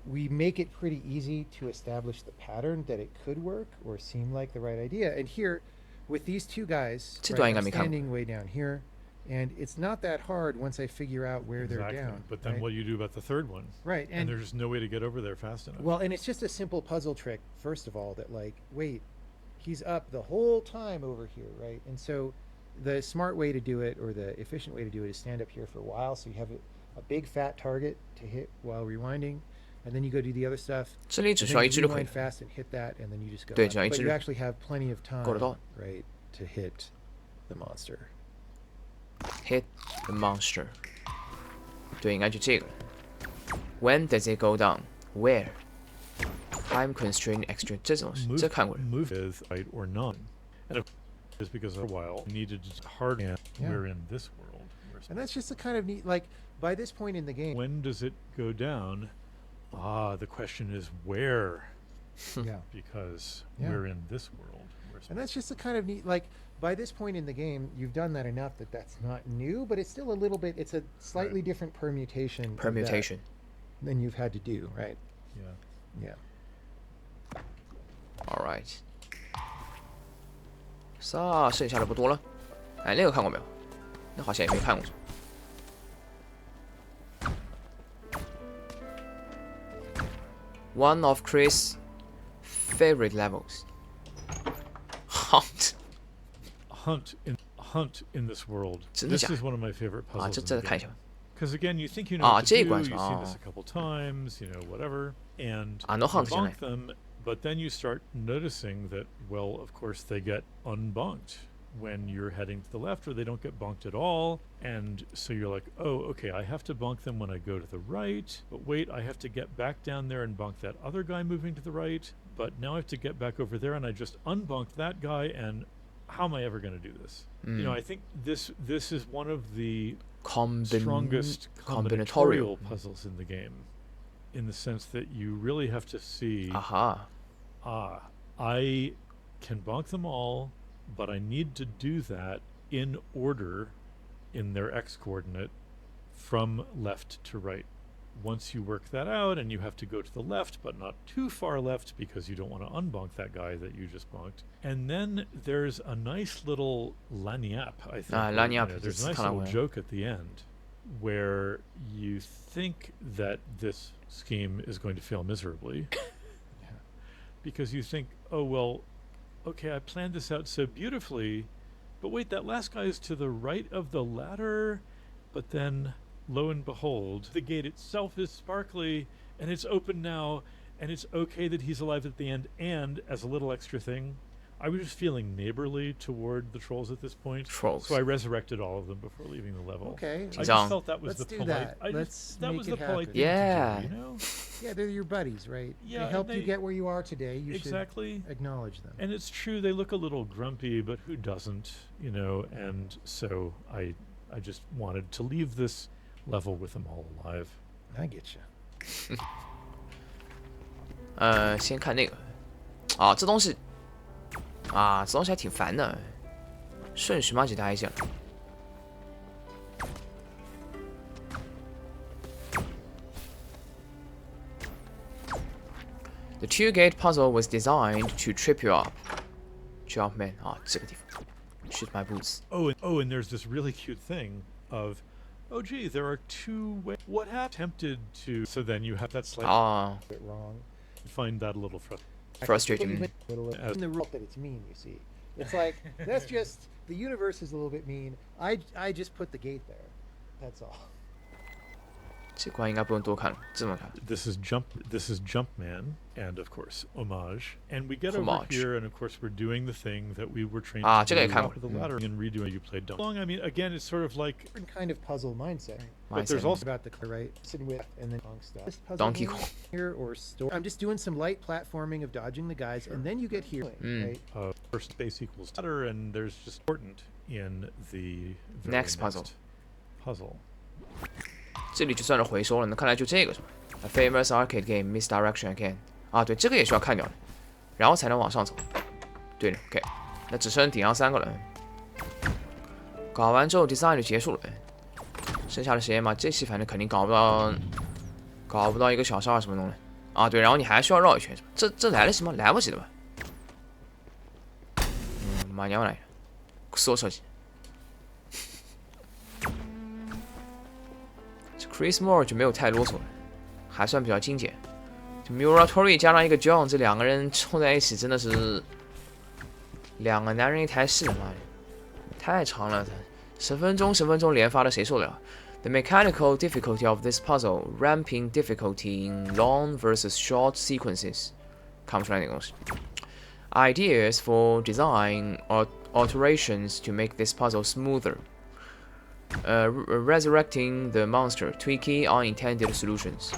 we make it pretty easy to establish the pattern that it could work or seem like the right idea. And here, with these two guys, I'm standing way down here, and it's not that hard once I figure out where they're down. But then what do you do about the third one? Right. And there's no way to get over there fast enough. Well, and it's just a simple puzzle trick, first of all, that wait, he's up the whole time over here, right? And so the smart way to do it, or the efficient way to do it, is stand up here for a while so you have a big fat target to hit while rewinding. And then you go do the other stuff. 这里只需要一只就可以。 Rewind fast and hit that, and then you just go. 对，只要一 But 只。 you actually have plenty of time, 够得到。 right, to hit the monster. Hit the monster. 对，应该就这个。When does it go down? Where? Time constraint extra. 这看过。 Move is right or none, and of course, because for a while needed hard. And we're in this world. And that's just a kind of neat. By this point in the game. When does it go down? The question is where? Yeah. Because we're in this world. And that's just a kind of neat, by this point in the game, you've done that enough that that's not new, but it's still a little bit, it's a slightly different permutation. Than you've had to do, right? Yeah. All right. 剩下的不多了。那个看过没有？那好像也没看过。One of Chris' favorite levels. Hunt in this world. 真的假的？ This is one of my favorite puzzles. 这看一下。 Because again, you think you know what to do. You've seen this Oh. a couple times, whatever, and no hunt you bonk them. But then you start noticing that, well, of course, they get unbonked when you're heading to the left, or they don't get bonked at all. And so you're like, oh, okay, I have to bonk them when I go to the right. But wait, I have to get back down there and bonk that other guy moving to the right. But now I have to get back over there, and I just unbonked that guy. And how am I ever going to do this? I think this is one of the strongest combinatorial puzzles in the game, in the sense that you really have to see, I can bonk them all, but I need to do that in order in their x coordinate from left to right. Once you work that out, and you have to go to the left, but not too far left because you don't want to unbonk that guy that you just bonked. And then there's a nice little lagniappe, I think. Lagniappe. There's a nice little joke at the end where you think that this scheme is going to fail miserably. Because you think, oh, well, okay, I planned this out so beautifully, but wait, that last guy is to the right of the ladder, But then, lo and behold, the gate itself is sparkly, and it's open now, and it's okay that he's alive at the end. And as a little extra thing, I was just feeling neighborly toward the trolls at this point. Trolls. So I resurrected all of them before leaving the level. Okay. I Zong. just felt that was Let's the do polite. that. Let's that make was it the polite happen. thing Yeah. to do, you know? Yeah, they're your buddies, right? Yeah, They and helped you they- get where you are today. You Exactly. should acknowledge them. And it's true, they look a little grumpy, but who doesn't, you know? And so I just wanted to leave this level with them all alive. I get you. 先看那个，啊，这东西，啊，这东西还挺烦的，顺序嘛就大一些了。The two-gate puzzle was designed to trip you up. Jump man 啊，这个地方，shoot my boots. And there's this really cute thing of, oh gee, there are two ways. What tempted to? So then you have that slight Ah, Bit wrong. find that a little frustrating. frustrating. In the rule that it's mean, you see. It's like that's just the universe is a little bit mean. I just put the gate there. That's all. 这关应该不用多看了，这么看。 This is Jumpman, and of course homage. And we get over Homage. here, and of course we're doing the thing that we were trained Ah, to 这个也 do 看过。 top of the ladder and redoing. You played long. I mean, again, it's sort of like, Different kind of puzzle mindset. but there's Mindset. also About the right sitting with and then Kong stuff. This puzzle Donkey game Kong. here or store. I'm just doing some light platforming of dodging the guys, and then you get here, right? first space equals ladder, and there's just important in the very Next puzzle. Puzzle. 这里就算是回收了，那看来就这个是吧？A famous arcade game misdirection again。啊，对，这个也需要看掉的，然后才能往上走。对了 ，OK， 那只剩顶上3个了。搞完之后 design 就结束了。剩下的时间嘛，这期反正肯定搞不到1个小时20分钟了。啊，对，然后你还需要绕一圈，这来得及吗？来不及的吧？马娘来了，所有设计。Chris Moore 就没有太啰嗦了，还算比较精简。就 Muratori 加上一个 John， 这2个人凑在一起真的是2个男人一台戏，妈的，太长了，10分钟连发的谁受得了 ？The mechanical difficulty of this puzzle, ramping difficulty in long versus short sequences， 看不出来那个东西。Ideas for design or alterations to make this puzzle smoother. Resurrecting the monster, tweaky unintended solutions.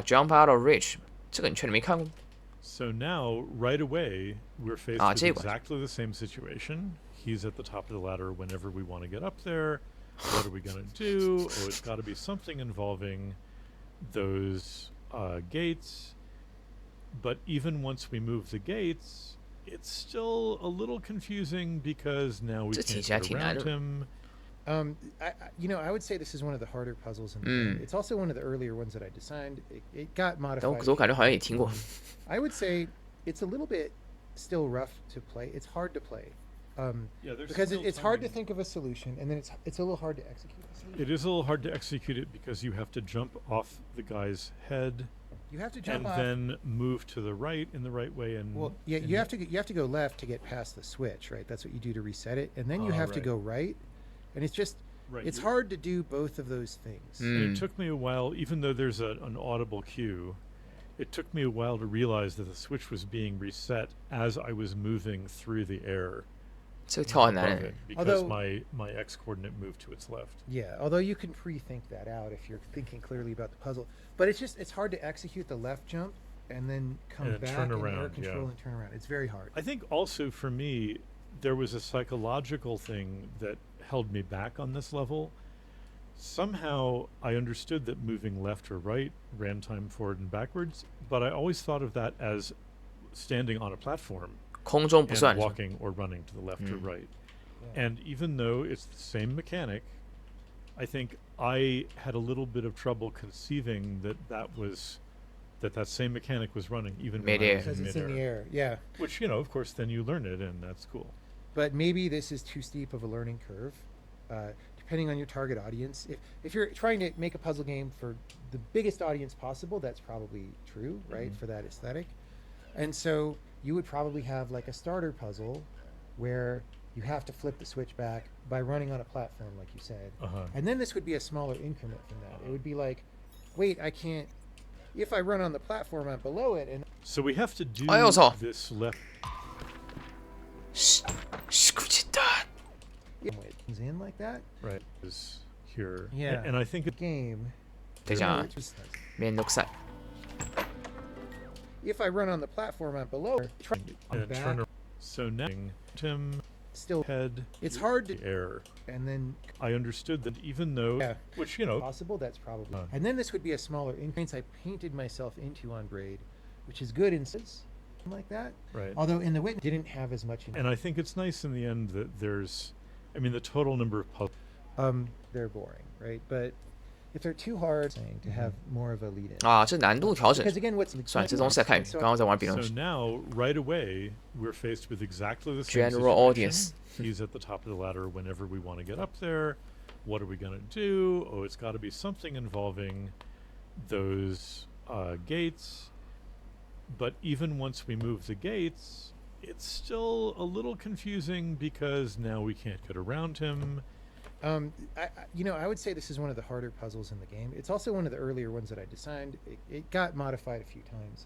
Jump out of reach. 这个你确定没看过？ So now, right away, we're faced with 这个 exactly the same situation. He's at the top of the ladder whenever we want to get up there. What are we going to do? Oh, it's got to be something involving those gates. But even once we move the gates, it's still a little confusing because now we 这 can't 听起来 get 挺难 around 的。 him. I would say this is one of the harder puzzles in the game. It's also one of the earlier ones that I designed. It got 但 modified. 我感觉好像也听过。 I would say it's a little bit still rough to play. It's hard to play. Yeah, there's Because some real it's hard to timing. think of a solution, and then it's a little hard to execute. It is a little hard to execute it because you have to jump off the guy's head You have to jump and off. then move to the right in the right way. And Well, yeah, and you have to go left to get past the switch, right? That's what you do to reset it, and then you have to right. go right, and it's just Right, it's you- hard to do both of those things. And it took me a while, even though there's an audible cue, it took me a while to realize that the switch was being reset as I was moving through the air 这个跳很 above 难 it,。because Although- my x coordinate moved to its left. Yeah, although you can pre-think that out if you're thinking clearly about the puzzle, but it's hard to execute the left jump and then come And back turn in air around, control yeah. and turn around. It's very hard. I think also for me, there was a psychological thing that held me back on this level. Somehow I understood that moving left or right ran time forward and backwards, but I always thought of that as standing on a platform 空中不 and 算。 walking or running to the left or right. Yeah. And even though it's the same mechanic, I think I had a little bit of trouble conceiving that same mechanic was running even when I Midair. was Because in it's in the midair. air, yeah. Which, you know, of course, then you learn it, and that's cool. But maybe this is too steep of a learning curve, depending on your target audience. If you're trying to make a puzzle game for the biggest audience possible, that's probably true, right? For that aesthetic. And so you would probably have like a starter puzzle where you have to flip the switch back by running on a platform, like you said. And then this would be a smaller increment from that. It would be like, wait, I can't. If I run on the platform, I'm below it, and So we have to do 哎呦我操 this left. it comes in like that. Right. Is here. Yeah. And I think it, Game. 等一下啊 It's just- めんどくさい If I run on the platform, I'm below. Try and back. turn around. So now Tim Still, head it's hard to. the air. And then I understood that even though, Yeah. which you know, possible. That's probably. Uh. And then this would be a smaller increment. I painted myself into on Braid, which is good in like that. right. Although in the witness didn't have as much. And I think it's nice in the end that there's, I mean, the total number of puzzles. They're boring, right? But if they're too hard, saying to have more of a lead in. 啊，这难度调整 Because again, what's 算了，这东西再看一遍，刚刚在玩别的 So 东西。 now, right away, we're faced with exactly the same General situation. audience. He's at the top of the ladder whenever we want to get up there. What are we going to do? Oh, it's got to be something involving those gates. But even once we move the gates, it's still a little confusing because now we can't get around him. I would say this is one of the harder puzzles in the game. It's also one of the earlier ones that I designed. It got modified a few times.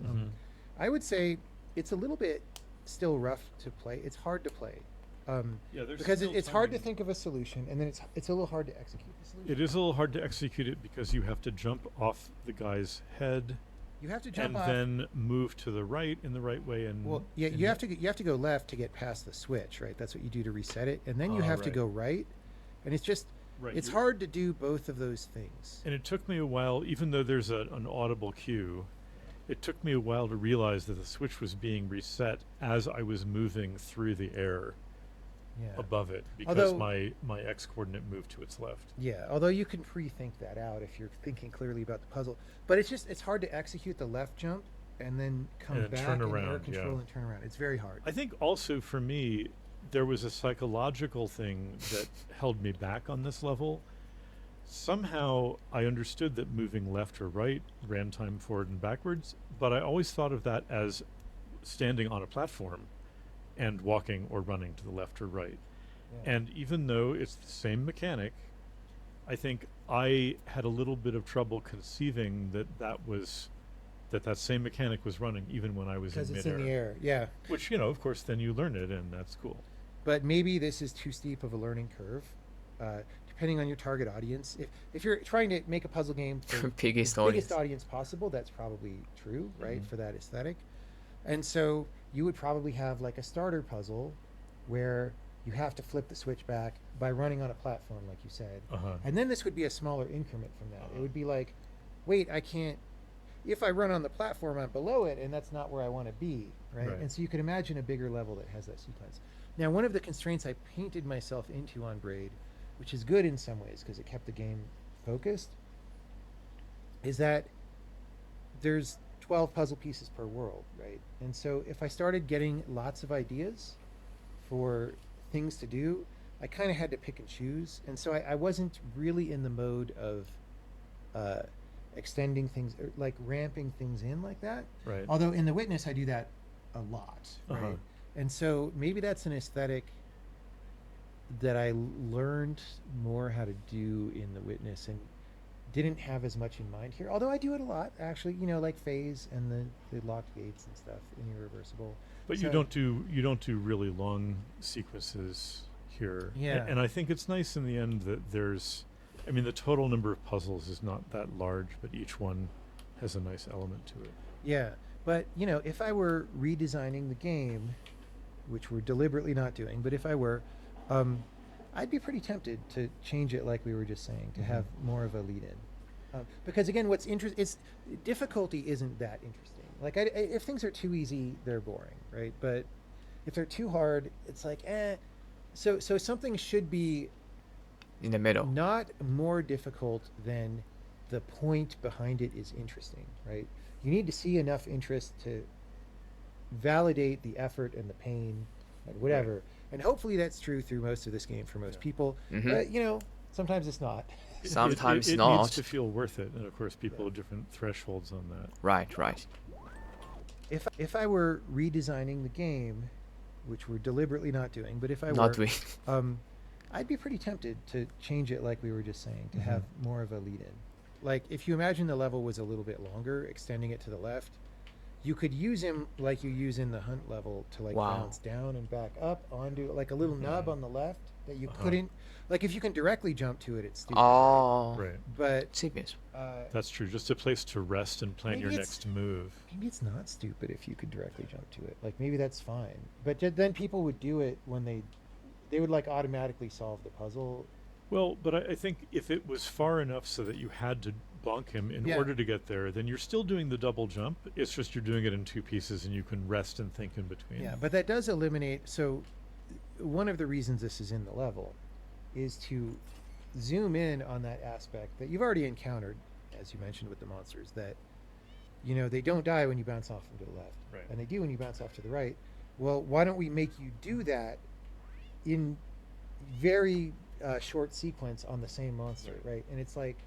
I would say it's a little bit still rough to play. It's hard to play. Yeah, there's Because still it's hard to timing. think of a solution, and then it's a little hard to execute the solution. It is a little hard to execute it because you have to jump off the guy's head You have to jump and off. then move to the right in the right way. And Well, yeah, and you have to go left to get past the switch, right? That's what you do to reset it, and then you have to right. go right, and it's just Right, it's you- hard to do both of those things. And it took me a while, even though there's an audible cue, it took me a while to realize that the switch was being reset as I was moving through the air Yeah. above it because Although- my x coordinate moved to its left. Yeah, although you can pre-think that out if you're thinking clearly about the puzzle, but it's hard to execute the left jump and then come And then back turn in air around, control yeah. and turn around. It's very hard. I think also for me, there was a psychological thing that held me back on this level. Somehow I understood that moving left or right ran time forward and backwards, but I always thought of that as standing on a platform and walking or running to the left or right. Yeah. And even though it's the same mechanic, I think I had a little bit of trouble conceiving that same mechanic was running even when I was in Because it's midair. in the air, yeah. Which, you know, of course, then you learn it, and that's cool. But maybe this is too steep of a learning curve, depending on your target audience. If you're trying to make a puzzle game for biggest the audience. biggest audience possible, that's probably true, right? For that aesthetic. And so you would probably have like a starter puzzle where you have to flip the switch back by running on a platform, like you said. And then this would be a smaller increment from that. It would be like, wait, I can't. If I run on the platform, I'm below it, and that's not where I want to be, right? Right. And so you could imagine a bigger level that has that sequence. Now, one of the constraints I painted myself into on Braid, which is good in some ways because it kept the game focused, is that there's 12 puzzle pieces per world, right? And so if I started getting lots of ideas for things to do, I kind of had to pick and choose. And so I wasn't really in the mode of extending things, or like ramping things in like that. Right. Although in The Witness, I do that a lot, right? Uh-huh. And so maybe that's an aesthetic that I learned more how to do in The Witness and didn't have as much in mind here. Although I do it a lot, actually, like phase and the locked gates and stuff in Irreversible. But So- you don't do really long sequences here. Yeah. And I think it's nice in the end that the total number of puzzles is not that large, but each one has a nice element to it. Yeah, but if I were redesigning the game, which we're deliberately not doing, but if I were, I'd be pretty tempted to change it, like we were just saying, to have more of a lead-in. Because again, what's difficulty isn't that interesting. Like, if things are too easy, they're boring, right? But if they're too hard, it's like, eh. So something should be in the middle. not more difficult than the point behind it is interesting, right? You need to see enough interest to validate the effort and the pain and whatever. And hopefully that's true through most of this game for most people. But sometimes it's not. Sometimes it not. needs to feel worth it, and of course, people have different thresholds on that. Right. If I were redesigning the game, which we're deliberately not doing. But if I Not were, doing. I'd be pretty tempted to change it, like we were just saying, to Mhm. have more of a lead-in. Like if you imagine the level was a little bit longer, extending it to the left, you could use him like you use in the hunt level to like Wow. bounce down and back up onto like a little nub Mhm. on the left that you Uh-huh. couldn't. Like if you can directly jump to it, it's stupid. Right? Right. But 这边是 That's true. Just a place to rest and plan Maybe your it's- next move. maybe it's not stupid if you could directly jump to it. Like maybe that's fine. But then people would do it when they would like automatically solve the puzzle. Well, but I think if it was far enough so that you had to bonk him in Yeah. order to get there, then you're still doing the double jump. It's just you're doing it in two pieces and you can rest and think in between. Yeah, but that does eliminate. So, one of the reasons this is in the level is to zoom in on that aspect that you've already encountered, as you mentioned with the monsters, that they don't die when you bounce off them to the left, Right. and they do when you bounce off to the right. Well, why don't we make you do that in very short sequence on the same monster, right? And it's like,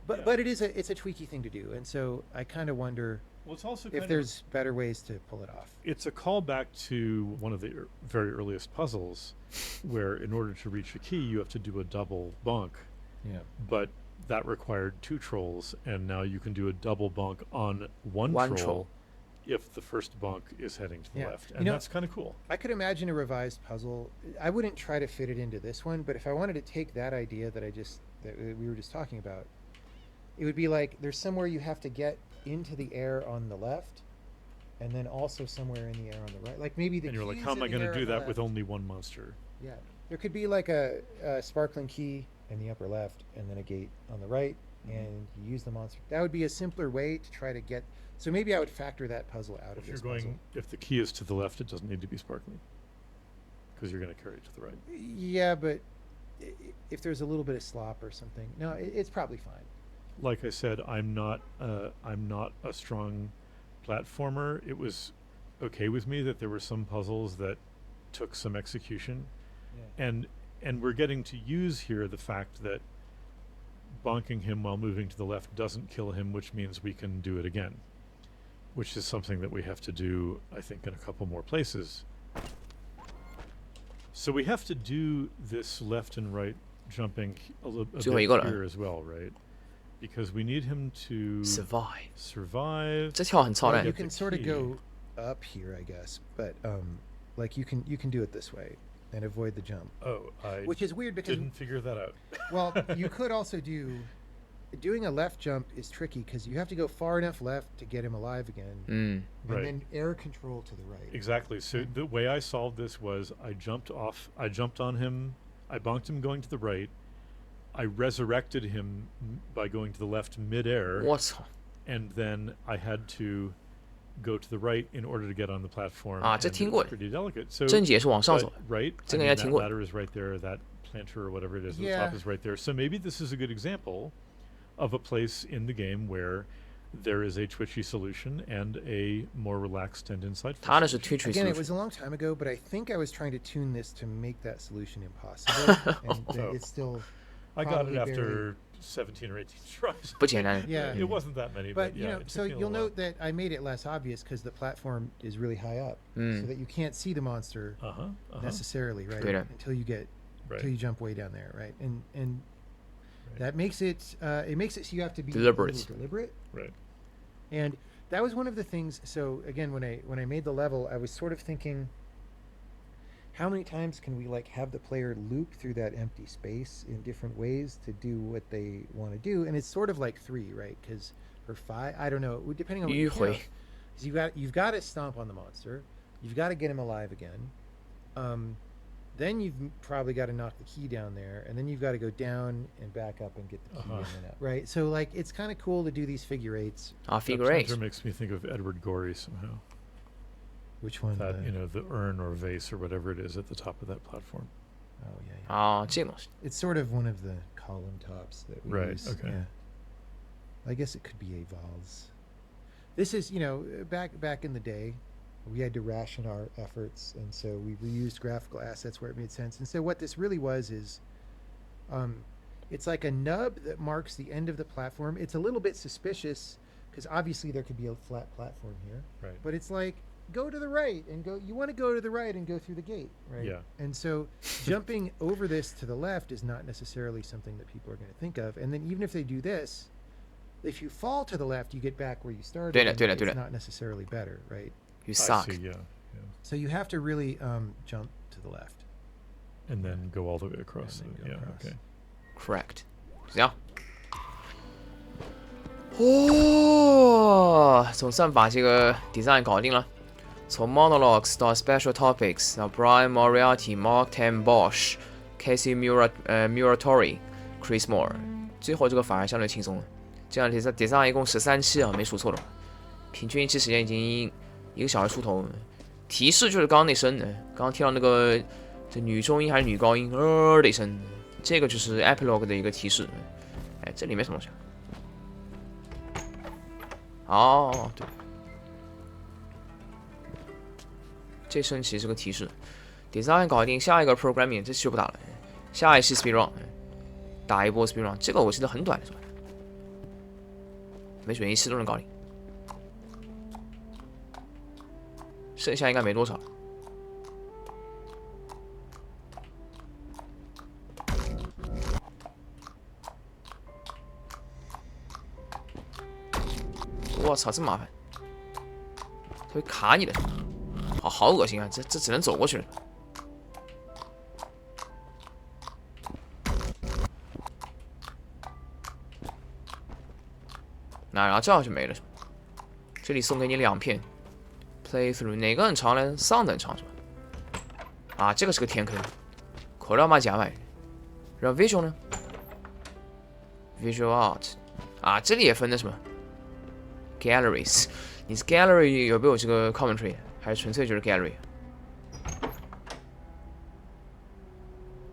Yeah. but it's a tweaky thing to do, and so I kind of wonder Well, it's also if there's better ways to pull it off. it's a callback to one of the very earliest puzzles where in order to reach a key you have to do a double bonk, Yeah. but that required two trolls, and now you can do a double bonk on one One troll, troll. if the first bonk is heading to the Yeah. left, You and know- that's kind of cool. I could imagine a revised puzzle. I wouldn't try to fit it into this one, but if I wanted to take that idea that we were just talking about, it would be like there's somewhere you have to get into the air on the left, and then also somewhere in the air on the right. Like maybe the And you're like, keys how am in I the going air to do on the that with left. only one monster? Yeah, there could be like a sparkling key in the upper left, and then a gate on the right, and you use the monster. That would be a simpler way to try to get. So maybe I would factor that puzzle out of If you're this going, puzzle. if the key is to the left, it doesn't need to be sparkling because you're going to carry it to the right. Yeah, but if there's a little bit of slop or something, no, it's probably fine. Like I said, I'm not a strong platformer. It was okay with me that there were some puzzles that took some execution, Yeah. and we're getting to use here the fact that bonking him while moving to the left doesn't kill him, which means we can do it again, which is something that we have to do, I think, in a couple more places. So we have to do this left and right jumping a bit 最后一个了。 here as well, right? Because we need him to survive， survive. 这跳很操 Well, 蛋 you。 the can sort of key. go up here, I guess, but like you can do it this way and avoid the jump, Oh, I which is weird because didn't figure that out. well, you could also doing a left jump is tricky because you have to go far enough left to get him alive again, 嗯， and Right. then air control to the right. Exactly. So the way I solved this was I jumped on him, I bonked him going to the right, I resurrected him by going to the left midair, 我操 and then I had to go to the right in order to get on the platform. 啊，这 and 听 it 过 was pretty delicate. So 贞姐是往上 but, 走， right? 这个 I 应该 mean, 听 that 过。 ladder is right there, that planter or whatever it is at the Yeah. top is right there. So maybe this is a good example of a place in the game where there is a twitchy solution and a more relaxed and insightful 他那是 solution. Twitch Again, it was solution， a long time ago, but I think I was trying to tune this to make that solution impossible, and Oh. it's still. I got it probably after 17 or 18 tries. 不简单。 Yeah. It wasn't that many, But but yeah. it took so me a you'll little note that I made it less obvious because the platform is really high up, so Mm. that you can't see the monster while. Uh-huh. necessarily, right? Right. Until you Right. jump way down there, right? And Right. that makes it so you have to be Deliberate. a little deliberate. Right. And that was one of the things. So again, when I made the level, I was sort of thinking, how many times can we like have the player loop through that empty space in different ways to do what they want to do? And it's sort of like 3, right? Because or 5, I don't know, depending on what you 迂回 count. 'Cause you've got to stomp on the monster, you've got to get him alive again. Then you've probably got to knock the key down there, and then you've got to go down and back up and get the key Uh-huh. and then up, right? So like it's kind of cool to do these figure eights. 啊 That ，figure eight， planter makes me think of Edward Gorey somehow. Which one? That, the urn or vase or whatever it is at the top of that platform. Oh yeah, yeah. 啊，这个东西。 It's sort of one of the column tops that we Right, use. okay. Yeah. I guess it could be a vase. This is, back in the day, we had to ration our efforts, and so we reused graphical assets where it made sense. And so what this really was is, it's like a nub that marks the end of the platform. It's a little bit suspicious because obviously there could be a flat platform here, Right. but it's like go to the right and go. You want to go to the right and go through the gate, right? Yeah. And so jumping over this to the left is not necessarily something that people are going to think of. And then even if they do this, if you fall to the left, you get back where you started. 对了对了 and 对了 It's not necessarily better, right? You I suck. see, yeah. So you have to really jump to the left. And then go all the way across. And then go Yeah, across. okay. Correct. 就这样。哦，总算把这个 design 搞定了。从 monologues 到 special topics，到 Brian Moriarty、Mark Tam Bosch、Casey Muratori、Chris Moore，最后这个反而相对轻松了。这样 design 一共13期啊，没数错的话，平均一期时间已经1个小时出头。提示就是刚刚那声，刚刚听到那个这女中音还是女高音的一声，这个就是 epilogue 的一个提示。哎，这里面什么东西啊？哦，对，这声其实是个提示。design 搞定，下一个 programming 这期就不打了，下一期 speedrun， 打一波 speedrun， 这个我记得很短的是吧？没准一期都能搞定，剩下应该没多少。我操，这么麻烦，它会卡你的，好恶心啊！这只能走过去了。那然后这样就没了，这里送给你2片 playthrough， 哪个很长呢？上等长是吧？啊，这个是个天坑，可他妈假买。然后 visual 呢 ？visual art 啊，这里也分的什么 galleries？ 你是 gallery 有没有这个 commentary， 还是纯粹就是 gallery？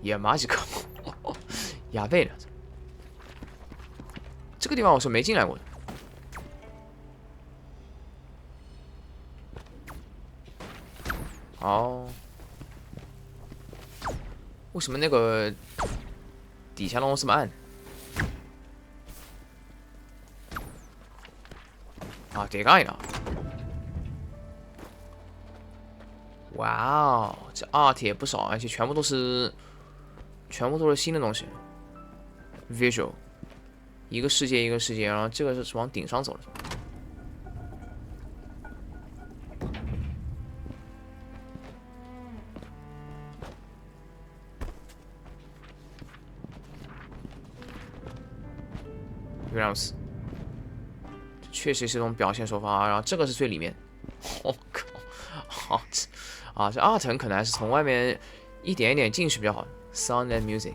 也马几个，哑贝了。这个地方我是没进来过的。哦，为什么那个底下弄这么暗？啊，这个呀！哇哦，这 art 也不少，而且全部都是新的东西。visual， 一个世界一个世界，然后这个是往顶上走的。原来如此，确实是一种表现手法。然后这个是最里面，我靠，好，这 art 很可能还是从外面一点一点进去比较好。Sound and music，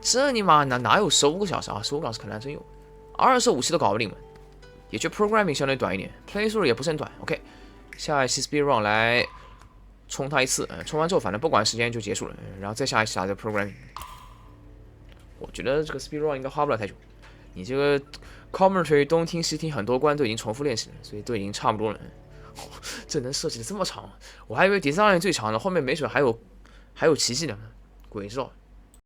这你妈哪有15个小时啊？15个小时可能还真有，25期都搞不定嘛。也就 programming 相对短一点 ，playthrough 也不是很短。OK， 下一期 speedrun 来冲它一次，冲完之后反正不管时间就结束了，然后再下一期打这个 programming。我觉得这个 speedrun 应该花不了太久。你这个 commentary 东听西听，很多关都已经重复练习了，所以都已经差不多了。这能设计的这么长，我还以为 design 最长的，后面没准还有奇迹呢，鬼知道。